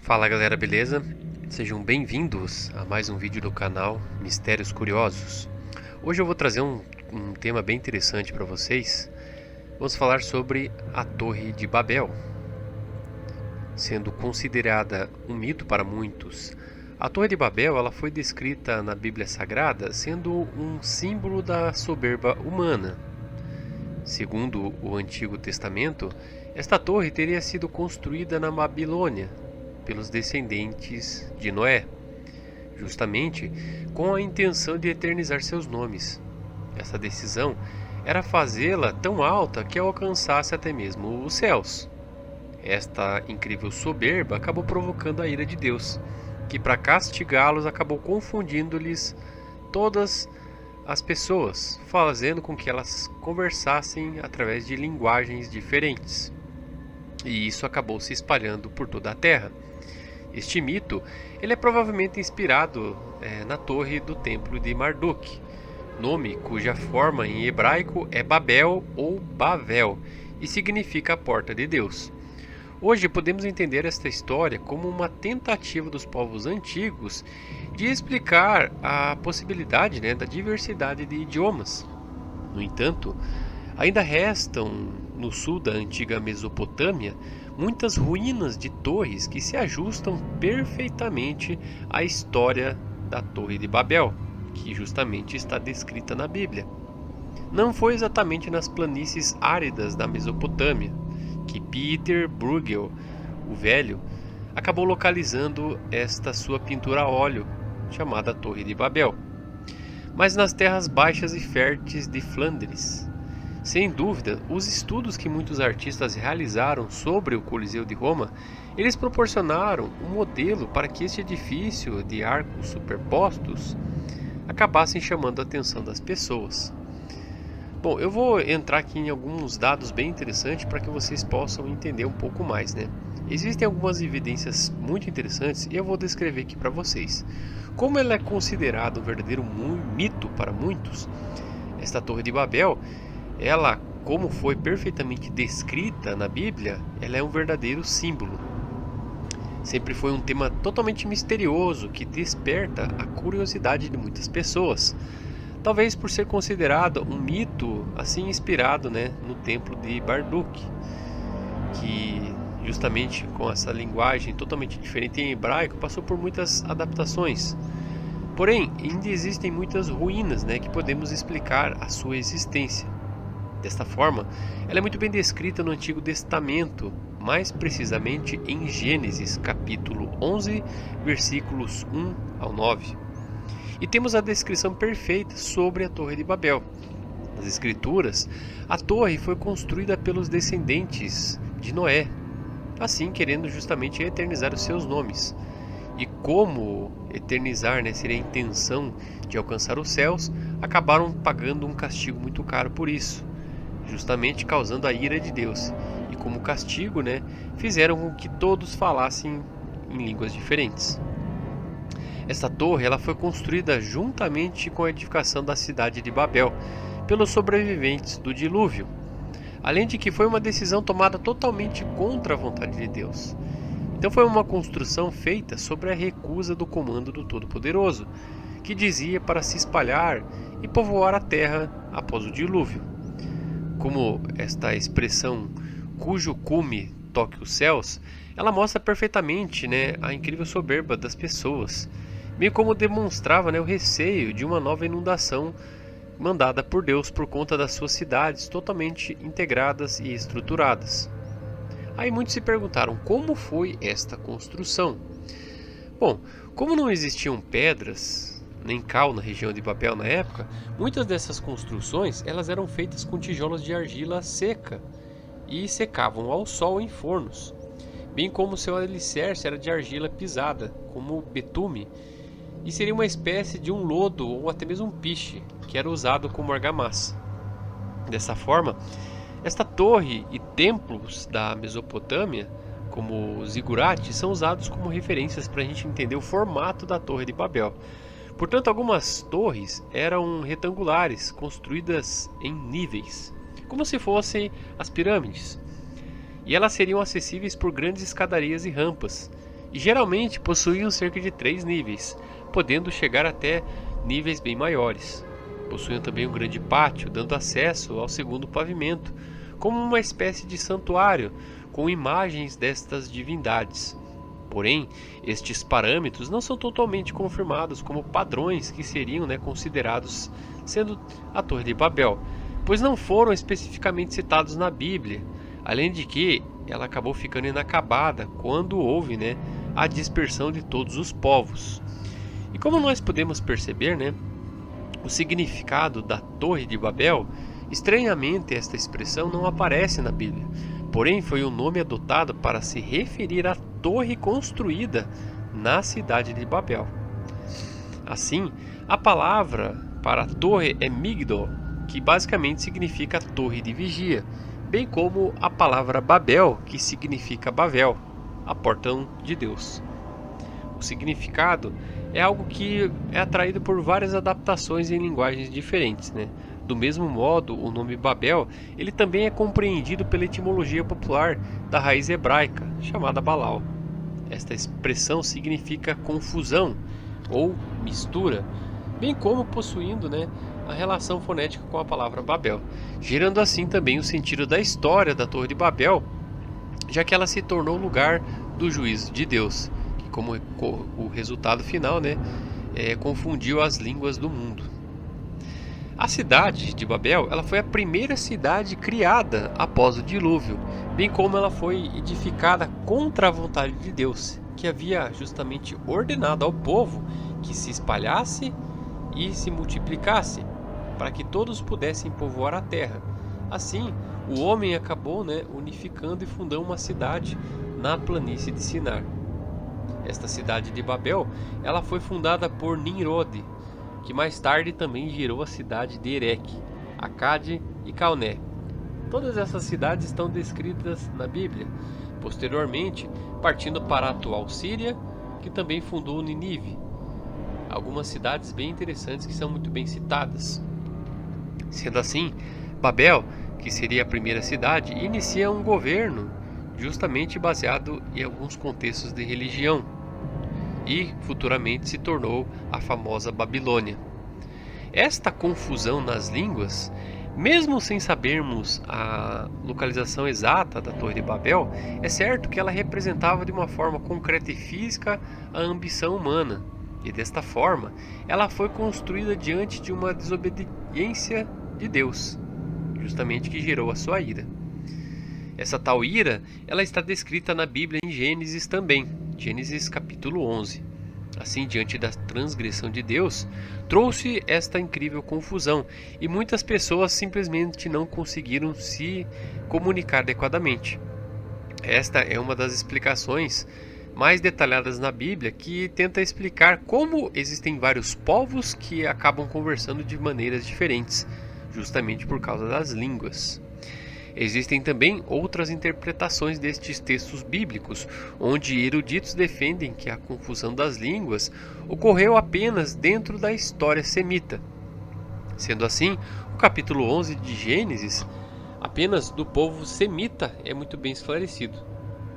Fala galera, beleza? Sejam bem-vindos a mais um vídeo do canal Mistérios Curiosos. Hoje eu vou trazer um tema bem interessante para vocês. Vamos falar sobre a Torre de Babel. Sendo considerada um mito para muitos, a Torre de Babel ela foi descrita na Bíblia Sagrada sendo um símbolo da soberba humana. Segundo o Antigo Testamento, esta torre teria sido construída na Babilônia pelos descendentes de Noé, justamente com a intenção de eternizar seus nomes. Essa decisão era fazê-la tão alta que alcançasse até mesmo os céus. Esta incrível soberba acabou provocando a ira de Deus, que para castigá-los acabou confundindo-lhes todas as pessoas, fazendo com que elas conversassem através de linguagens diferentes. E isso acabou se espalhando por toda a terra. Este mito ele é provavelmente inspirado na torre do templo de Marduk, nome cuja forma em hebraico é Babel ou Bavel e significa a porta de Deus. Hoje podemos entender esta história como uma tentativa dos povos antigos de explicar a possibilidade da diversidade de idiomas. No entanto, ainda restam no sul da antiga Mesopotâmia muitas ruínas de torres que se ajustam perfeitamente à história da Torre de Babel, que justamente está descrita na Bíblia. Não foi exatamente nas planícies áridas da Mesopotâmia que Peter Bruegel, o Velho, acabou localizando esta sua pintura a óleo, chamada Torre de Babel, mas nas terras baixas e férteis de Flandres. Sem dúvida, os estudos que muitos artistas realizaram sobre o Coliseu de Roma, eles proporcionaram um modelo para que este edifício de arcos superpostos acabassem chamando a atenção das pessoas. Bom, eu vou entrar aqui em alguns dados bem interessantes para que vocês possam entender um pouco mais, Existem algumas evidências muito interessantes e eu vou descrever aqui para vocês. Como ela é considerada um verdadeiro mito para muitos, esta Torre de Babel, ela, como foi perfeitamente descrita na Bíblia, ela é um verdadeiro símbolo. Sempre foi um tema totalmente misterioso que desperta a curiosidade de muitas pessoas. Talvez por ser considerado um mito assim inspirado no templo de Marduk, que justamente com essa linguagem totalmente diferente em hebraico passou por muitas adaptações. Porém, ainda existem muitas ruínas que podemos explicar a sua existência. Desta forma, ela é muito bem descrita no Antigo Testamento, mais precisamente em Gênesis capítulo 11, versículos 1 ao 9. E temos a descrição perfeita sobre a Torre de Babel. Nas Escrituras, a torre foi construída pelos descendentes de Noé, assim querendo justamente eternizar os seus nomes. E como eternizar seria a intenção de alcançar os céus, acabaram pagando um castigo muito caro por isso, justamente causando a ira de Deus. E como castigo, fizeram com que todos falassem em línguas diferentes. Esta torre ela foi construída juntamente com a edificação da cidade de Babel pelos sobreviventes do dilúvio, além de que foi uma decisão tomada totalmente contra a vontade de Deus. Então foi uma construção feita sobre a recusa do comando do Todo-Poderoso, que dizia para se espalhar e povoar a terra após o dilúvio. Como esta expressão cujo cume toque os céus, ela mostra perfeitamente a incrível soberba das pessoas, meio como demonstrava o receio de uma nova inundação mandada por Deus por conta das suas cidades totalmente integradas e estruturadas. Aí muitos se perguntaram como foi esta construção. Bom, como não existiam pedras nem cal na região de Babel na época, muitas dessas construções elas eram feitas com tijolos de argila seca e secavam ao sol em fornos, bem como seu alicerce era de argila pisada, como betume, e seria uma espécie de um lodo ou até mesmo um piche, que era usado como argamassa. Dessa forma, esta torre e templos da Mesopotâmia, como os zigurates, são usados como referências para a gente entender o formato da Torre de Babel. Portanto, algumas torres eram retangulares, construídas em níveis, como se fossem as pirâmides. E elas seriam acessíveis por grandes escadarias e rampas, e geralmente possuíam cerca de 3 níveis, podendo chegar até níveis bem maiores. Possuíam também um grande pátio, dando acesso ao segundo pavimento, como uma espécie de santuário com imagens destas divindades. Porém, estes parâmetros não são totalmente confirmados como padrões que seriam, considerados sendo a Torre de Babel, pois não foram especificamente citados na Bíblia, além de que ela acabou ficando inacabada quando houve, a dispersão de todos os povos. E como nós podemos perceber, o significado da Torre de Babel, estranhamente esta expressão não aparece na Bíblia, porém foi o nome adotado para se referir à torre construída na cidade de Babel. Assim, a palavra para a torre é Migdol, que basicamente significa torre de vigia, bem como a palavra Babel, que significa Bavel, a portão de Deus. O significado é algo que é atraído por várias adaptações em linguagens diferentes, Do mesmo modo, o nome Babel, ele também é compreendido pela etimologia popular da raiz hebraica, chamada Balal. Esta expressão significa confusão ou mistura, bem como possuindo, a relação fonética com a palavra Babel, gerando assim também o sentido da história da Torre de Babel, já que ela se tornou lugar do juízo de Deus, que como o resultado final, confundiu as línguas do mundo. A cidade de Babel, ela foi a primeira cidade criada após o dilúvio, bem como ela foi edificada contra a vontade de Deus, que havia justamente ordenado ao povo que se espalhasse e se multiplicasse, para que todos pudessem povoar a terra. Assim, o homem acabou, unificando e fundando uma cidade na planície de Sinar. Esta cidade de Babel, ela foi fundada por Nimrod, que mais tarde também gerou a cidade de Erech, Acade e Calné. Todas essas cidades estão descritas na Bíblia. Posteriormente, partindo para a atual Síria, que também fundou Nínive. Algumas cidades bem interessantes que são muito bem citadas. Sendo assim, Babel, que seria a primeira cidade, inicia um governo justamente baseado em alguns contextos de religião, e futuramente se tornou a famosa Babilônia. Esta confusão nas línguas, mesmo sem sabermos a localização exata da Torre de Babel, é certo que ela representava de uma forma concreta e física a ambição humana, e desta forma ela foi construída diante de uma desobediência de Deus, justamente que gerou a sua ira. Essa tal ira, ela está descrita na Bíblia em Gênesis também, Gênesis capítulo 11. Assim, diante da transgressão de Deus, trouxe esta incrível confusão e muitas pessoas simplesmente não conseguiram se comunicar adequadamente. Esta é uma das explicações mais detalhadas na Bíblia que tenta explicar como existem vários povos que acabam conversando de maneiras diferentes, justamente por causa das línguas. Existem também outras interpretações destes textos bíblicos, onde eruditos defendem que a confusão das línguas ocorreu apenas dentro da história semita. Sendo assim, o capítulo 11 de Gênesis, apenas do povo semita, é muito bem esclarecido.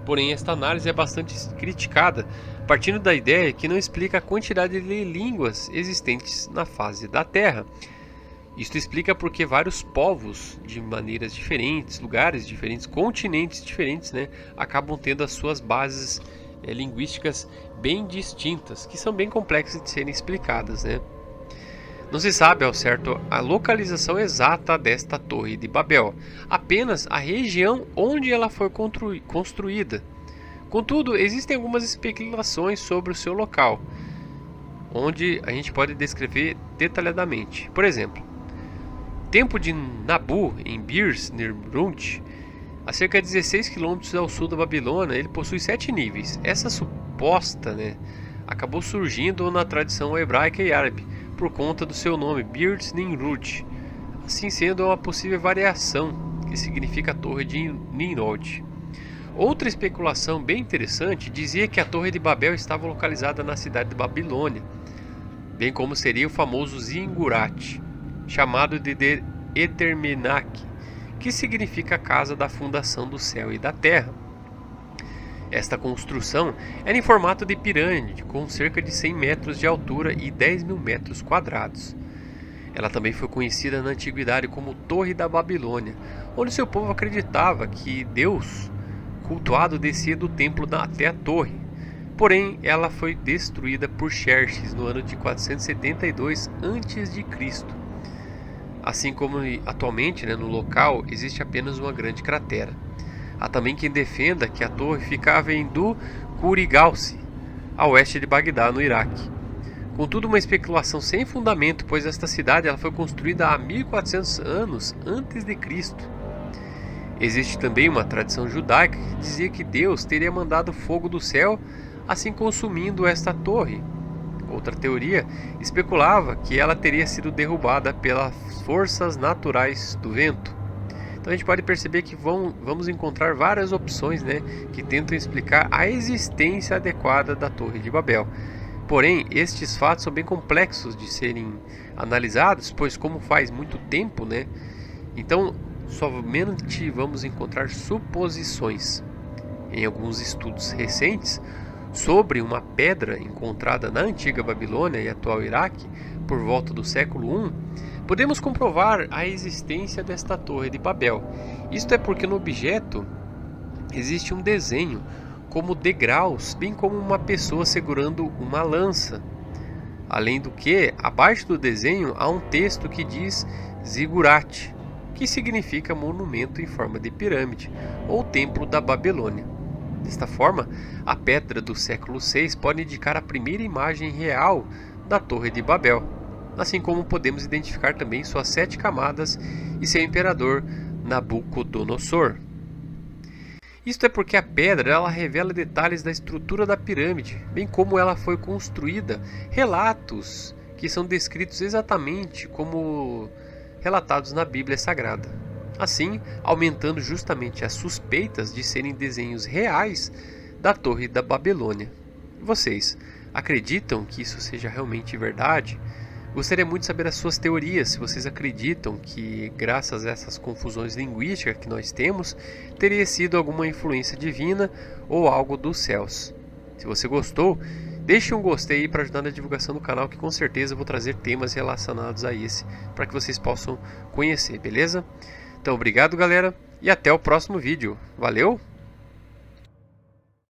Porém, esta análise é bastante criticada, partindo da ideia que não explica a quantidade de línguas existentes na face da Terra. Isto explica porque vários povos, de maneiras diferentes, lugares diferentes, continentes diferentes, acabam tendo as suas bases linguísticas bem distintas, que são bem complexas de serem explicadas. Não se sabe ao certo a localização exata desta Torre de Babel, apenas a região onde ela foi construída. Contudo, existem algumas especulações sobre o seu local, onde a gente pode descrever detalhadamente. Por exemplo, Templo de Nabu, em Birs Nimrut, a cerca de 16 km ao sul da Babilônia, ele possui 7 níveis. Essa suposta acabou surgindo na tradição hebraica e árabe, por conta do seu nome, Birs Nimrut, assim sendo uma possível variação, que significa Torre de Nimrod. Outra especulação bem interessante dizia que a Torre de Babel estava localizada na cidade de Babilônia, bem como seria o famoso Ziggurat, chamado de Etermenak, que significa a casa da fundação do céu e da terra. Esta construção era em formato de pirâmide, com cerca de 100 metros de altura e 10 mil metros quadrados. Ela também foi conhecida na antiguidade como Torre da Babilônia, onde seu povo acreditava que Deus cultuado descia do templo até a torre. Porém, ela foi destruída por Xerxes no ano de 472 a.C. Assim como atualmente, no local existe apenas uma grande cratera. Há também quem defenda que a torre ficava em Kurigalsi, a oeste de Bagdá, no Iraque. Contudo, uma especulação sem fundamento, pois esta cidade ela foi construída há 1400 anos antes de Cristo. Existe também uma tradição judaica que dizia que Deus teria mandado fogo do céu, assim consumindo esta torre. Outra teoria especulava que ela teria sido derrubada pelas forças naturais do vento. Então a gente pode perceber que vamos encontrar várias opções, que tentam explicar a existência adequada da Torre de Babel. Porém, estes fatos são bem complexos de serem analisados, pois como faz muito tempo, então somente vamos encontrar suposições. Em alguns estudos recentes sobre uma pedra encontrada na antiga Babilônia e atual Iraque por volta do século I, podemos comprovar a existência desta Torre de Babel. Isto é porque no objeto existe um desenho como degraus, bem como uma pessoa segurando uma lança. Além do que, abaixo do desenho há um texto que diz Ziggurat, que significa monumento em forma de pirâmide, ou templo da Babilônia. Desta forma, a pedra do século VI pode indicar a primeira imagem real da Torre de Babel, assim como podemos identificar também suas 7 camadas e seu imperador Nabucodonosor. Isto é porque a pedra ela revela detalhes da estrutura da pirâmide, bem como ela foi construída, relatos que são descritos exatamente como relatados na Bíblia Sagrada, assim aumentando justamente as suspeitas de serem desenhos reais da Torre da Babilônia. Vocês acreditam que isso seja realmente verdade? Gostaria muito de saber as suas teorias, se vocês acreditam que, graças a essas confusões linguísticas que nós temos, teria sido alguma influência divina ou algo dos céus. Se você gostou, deixe um gostei aí para ajudar na divulgação do canal, que com certeza eu vou trazer temas relacionados a esse, para que vocês possam conhecer, beleza? Então, obrigado galera, e até o próximo vídeo. Valeu!